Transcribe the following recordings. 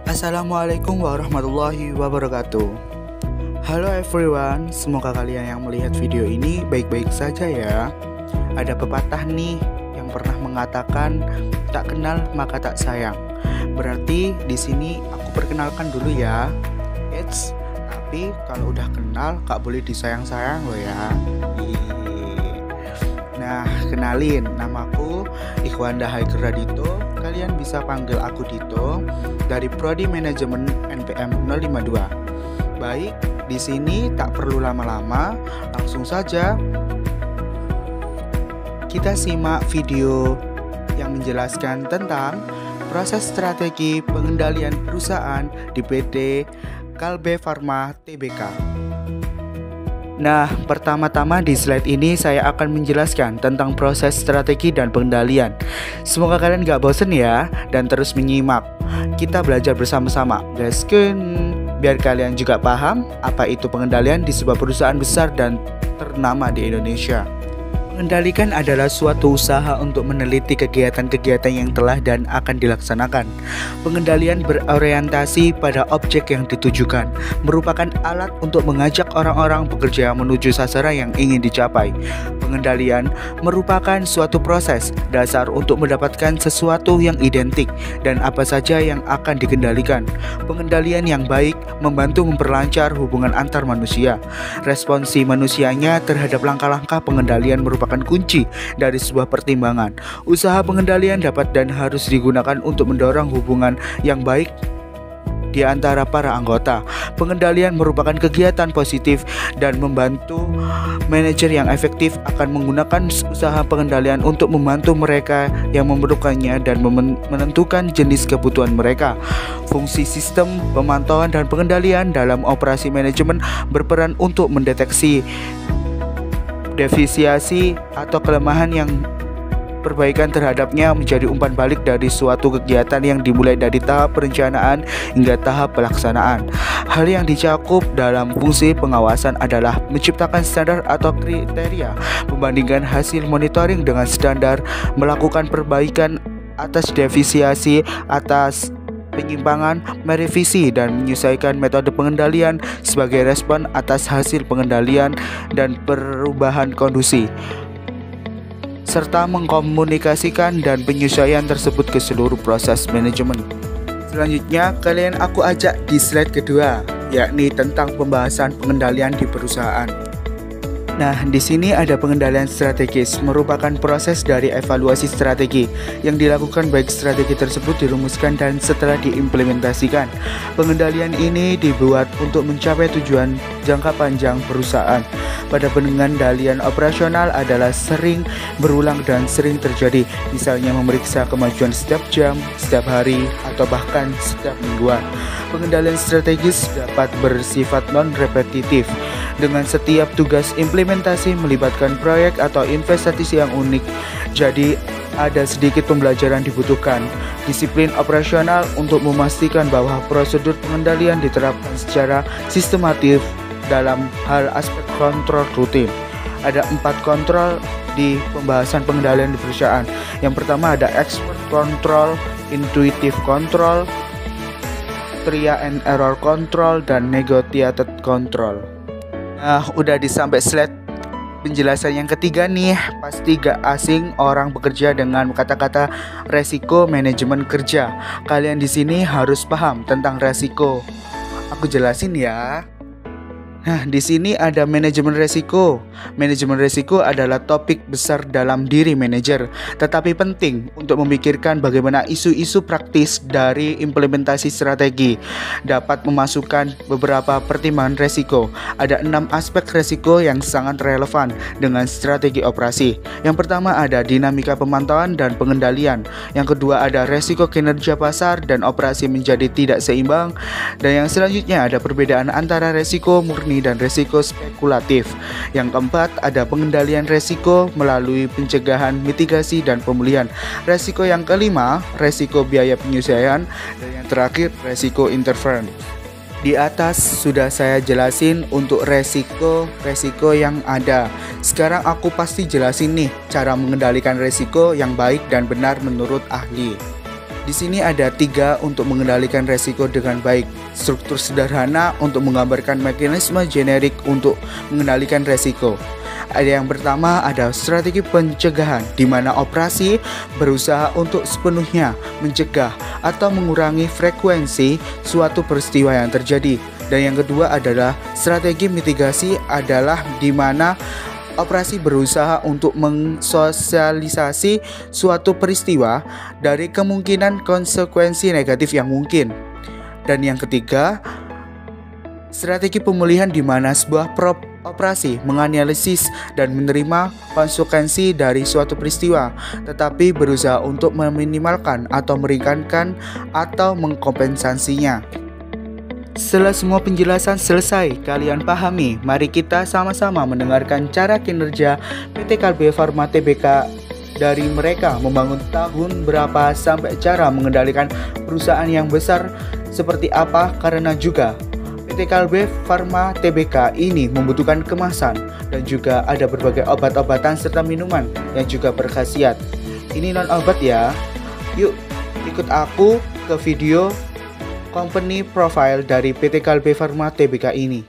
Assalamualaikum warahmatullahi wabarakatuh. Halo everyone, semoga kalian yang melihat video ini baik-baik saja ya. Ada pepatah nih yang pernah mengatakan tak kenal maka tak sayang. Berarti di sini aku perkenalkan dulu ya. Tapi kalau udah kenal gak boleh disayang-sayang loh ya. Nah, kenalin, namaku Ikhwanda Haiker Radito. Kalian bisa panggil aku Dito dari Prodi Manajemen NPM 052. Baik, di sini tak perlu lama-lama, langsung saja kita simak video yang menjelaskan tentang proses strategi pengendalian perusahaan di PT Kalbe Farma Tbk. Nah, pertama-tama di slide ini saya akan menjelaskan tentang proses strategi dan pengendalian. Semoga kalian gak bosen ya, dan terus menyimak. Kita belajar bersama-sama, gaskeun, biar kalian juga paham apa itu pengendalian di sebuah perusahaan besar dan ternama di Indonesia. Mengendalikan adalah suatu usaha untuk meneliti kegiatan-kegiatan yang telah dan akan dilaksanakan. Pengendalian berorientasi pada objek yang ditujukan, merupakan alat untuk mengajak orang-orang bekerja menuju sasaran yang ingin dicapai. Pengendalian merupakan suatu proses dasar untuk mendapatkan sesuatu yang identik dan apa saja yang akan dikendalikan. Pengendalian yang baik membantu memperlancar hubungan antar manusia. Responsi manusianya terhadap langkah-langkah pengendalian merupakan kunci dari sebuah pertimbangan. Usaha pengendalian dapat dan harus digunakan untuk mendorong hubungan yang baik di antara para anggota. Pengendalian merupakan kegiatan positif dan membantu manajer yang efektif akan menggunakan usaha pengendalian untuk membantu mereka yang memerlukannya dan menentukan jenis kebutuhan mereka. Fungsi sistem pemantauan dan pengendalian dalam operasi manajemen berperan untuk mendeteksi defisiasi atau kelemahan yang perbaikan terhadapnya menjadi umpan balik dari suatu kegiatan yang dimulai dari tahap perencanaan hingga tahap pelaksanaan. Hal yang dicakup dalam fungsi pengawasan adalah menciptakan standar atau kriteria, membandingkan hasil monitoring dengan standar, melakukan perbaikan atas defisiasi, atas penyimpangan, merevisi dan menyesuaikan metode pengendalian sebagai respon atas hasil pengendalian dan perubahan kondisi, serta mengkomunikasikan dan penyesuaian tersebut ke seluruh proses manajemen. Selanjutnya, aku ajak di slide kedua, yakni tentang pembahasan pengendalian di perusahaan. Nah, di sini ada pengendalian strategis, merupakan proses dari evaluasi strategi yang dilakukan baik strategi tersebut dirumuskan dan setelah diimplementasikan. Pengendalian ini dibuat untuk mencapai tujuan jangka panjang perusahaan. Pada pengendalian operasional adalah sering berulang dan sering terjadi, misalnya memeriksa kemajuan setiap jam, setiap hari, atau bahkan setiap mingguan. Pengendalian strategis dapat bersifat non-repetitif, dengan setiap tugas implementasi melibatkan proyek atau investasi yang unik. Jadi ada sedikit pembelajaran dibutuhkan. Disiplin operasional untuk memastikan bahwa prosedur pengendalian diterapkan secara sistematis dalam hal aspek kontrol rutin. Ada 4 kontrol di pembahasan pengendalian di perusahaan. Yang pertama ada expert control, intuitive control, trial and error control, dan negotiated control. Nah, udah sampai slide penjelasan yang ketiga nih. Pasti gak asing orang bekerja dengan kata-kata resiko manajemen kerja. Kalian di sini harus paham tentang resiko. Aku jelasin ya. Nah, di sini ada manajemen resiko. Manajemen resiko adalah topik besar dalam diri manajer, tetapi penting untuk memikirkan bagaimana isu-isu praktis dari implementasi strategi dapat memasukkan beberapa pertimbangan resiko. Ada 6 aspek resiko yang sangat relevan dengan strategi operasi. Yang pertama ada dinamika pemantauan dan pengendalian. Yang kedua ada resiko kinerja pasar dan operasi menjadi tidak seimbang. Dan yang selanjutnya ada perbedaan antara resiko murni dan resiko spekulatif. Yang keempat ada pengendalian resiko melalui pencegahan, mitigasi, dan pemulihan. Resiko yang kelima, resiko biaya penyesuaian. Dan yang terakhir, resiko interference. Di atas sudah saya jelasin untuk resiko yang ada. Sekarang aku pasti jelasin nih cara mengendalikan resiko yang baik dan benar menurut ahli. Di sini ada 3 untuk mengendalikan resiko dengan baik. Struktur sederhana untuk menggambarkan mekanisme generik untuk mengendalikan resiko. Ada yang pertama ada strategi pencegahan, di mana operasi berusaha untuk sepenuhnya mencegah atau mengurangi frekuensi suatu peristiwa yang terjadi. Dan yang kedua adalah strategi mitigasi, adalah di mana operasi berusaha untuk mensosialisasi suatu peristiwa dari kemungkinan konsekuensi negatif yang mungkin. Dan yang ketiga, strategi pemulihan, di mana sebuah operasi menganalisis dan menerima konsekuensi dari suatu peristiwa, tetapi berusaha untuk meminimalkan atau meringankan atau mengkompensasinya. Setelah semua penjelasan selesai, kalian pahami, mari kita sama-sama mendengarkan cara kinerja PT Kalbe Farma Tbk, dari mereka membangun tahun berapa sampai cara mengendalikan perusahaan yang besar seperti apa, karena juga PT Kalbe Farma Tbk ini membutuhkan kemasan dan juga ada berbagai obat-obatan serta minuman yang juga berkhasiat. Ini non obat ya. Yuk ikut aku ke video company profile dari PT Kalbe Farma Tbk ini.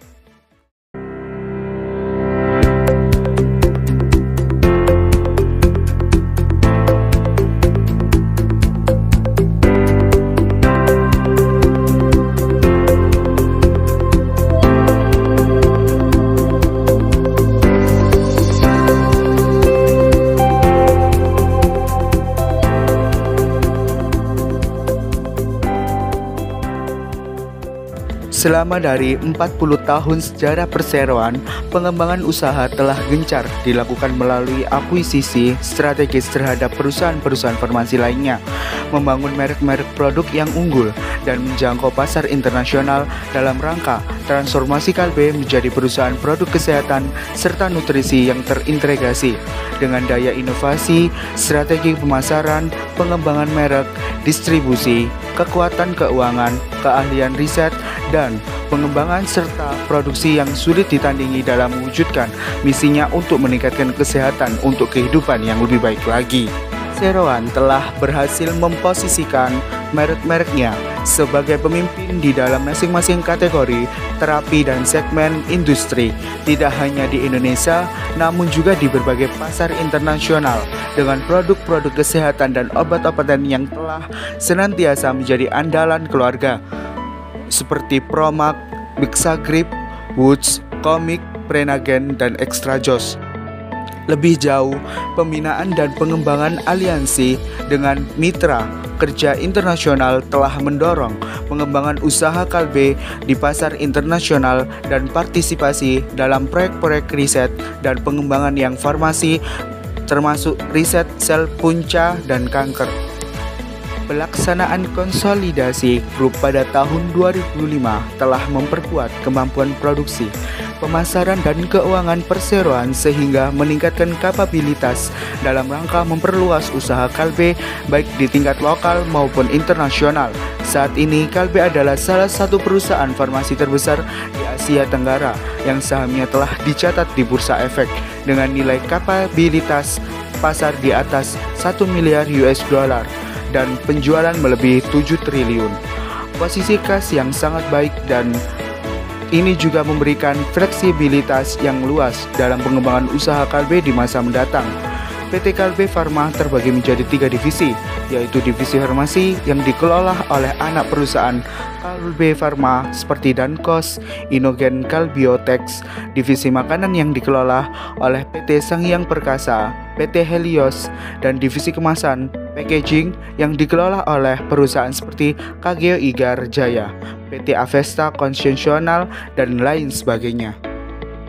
Selama dari 40 tahun sejarah perseroan, pengembangan usaha telah gencar dilakukan melalui akuisisi strategis terhadap perusahaan-perusahaan farmasi lainnya, membangun merek-merek produk yang unggul, dan menjangkau pasar internasional dalam rangka transformasi Kalbe menjadi perusahaan produk kesehatan serta nutrisi yang terintegrasi dengan daya inovasi, strategi pemasaran, pengembangan merek, distribusi, kekuatan keuangan, keahlian riset, dan pengembangan serta produksi yang sulit ditandingi dalam mewujudkan misinya untuk meningkatkan kesehatan untuk kehidupan yang lebih baik lagi. Seroan telah berhasil memposisikan merek-mereknya sebagai pemimpin di dalam masing-masing kategori terapi dan segmen industri, tidak hanya di Indonesia namun juga di berbagai pasar internasional dengan produk-produk kesehatan dan obat-obatan yang telah senantiasa menjadi andalan keluarga seperti Promac, Bixagrip, Woods, Comix, Prenagen, dan Extrajos. Lebih jauh, pembinaan dan pengembangan aliansi dengan mitra kerja internasional telah mendorong pengembangan usaha Kalbe di pasar internasional dan partisipasi dalam proyek-proyek riset dan pengembangan yang farmasi, termasuk riset sel punca dan kanker. Pelaksanaan konsolidasi grup pada tahun 2005 telah memperkuat kemampuan produksi, pemasaran dan keuangan perseroan sehingga meningkatkan kapabilitas dalam rangka memperluas usaha Kalbe baik di tingkat lokal maupun internasional. Saat ini Kalbe adalah salah satu perusahaan farmasi terbesar di Asia Tenggara yang sahamnya telah dicatat di Bursa Efek dengan nilai kapabilitas pasar di atas 1 miliar US dollar dan penjualan melebihi 7 triliun. Posisi kas yang sangat baik dan ini juga memberikan fleksibilitas yang luas dalam pengembangan usaha Kalbe di masa mendatang. PT Kalbe Farma terbagi menjadi 3 divisi, yaitu divisi farmasi yang dikelola oleh anak perusahaan Kalbe Farma seperti Dankos, Inogen Kalbiotex, divisi makanan yang dikelola oleh PT Sanghyang Perkasa, PT Helios, dan divisi kemasan packaging yang dikelola oleh perusahaan seperti Kageo Igar Jaya, PT Avesta Konvensional, dan lain sebagainya.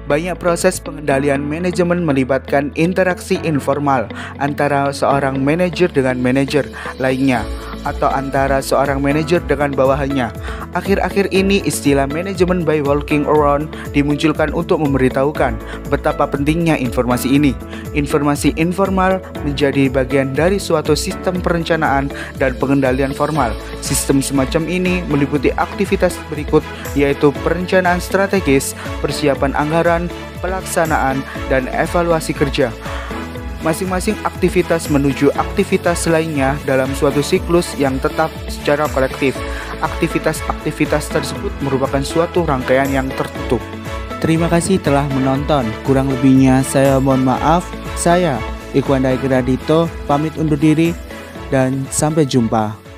Banyak proses pengendalian manajemen melibatkan interaksi informal antara seorang manajer dengan manajer lainnya atau antara seorang manajer dengan bawahannya. Akhir-akhir ini istilah manajemen by walking around dimunculkan untuk memberitahukan betapa pentingnya informasi ini. Informasi informal menjadi bagian dari suatu sistem perencanaan dan pengendalian formal. Sistem semacam ini meliputi aktivitas berikut, yaitu perencanaan strategis, persiapan anggaran, pelaksanaan, dan evaluasi kerja. masing-masing aktivitas menuju aktivitas lainnya dalam suatu siklus yang tetap secara kolektif. Aktivitas-aktivitas tersebut merupakan suatu rangkaian yang tertutup. Terima kasih telah menonton. Kurang lebihnya saya mohon maaf. Saya Ikhwan Daik Radito pamit undur diri dan sampai jumpa.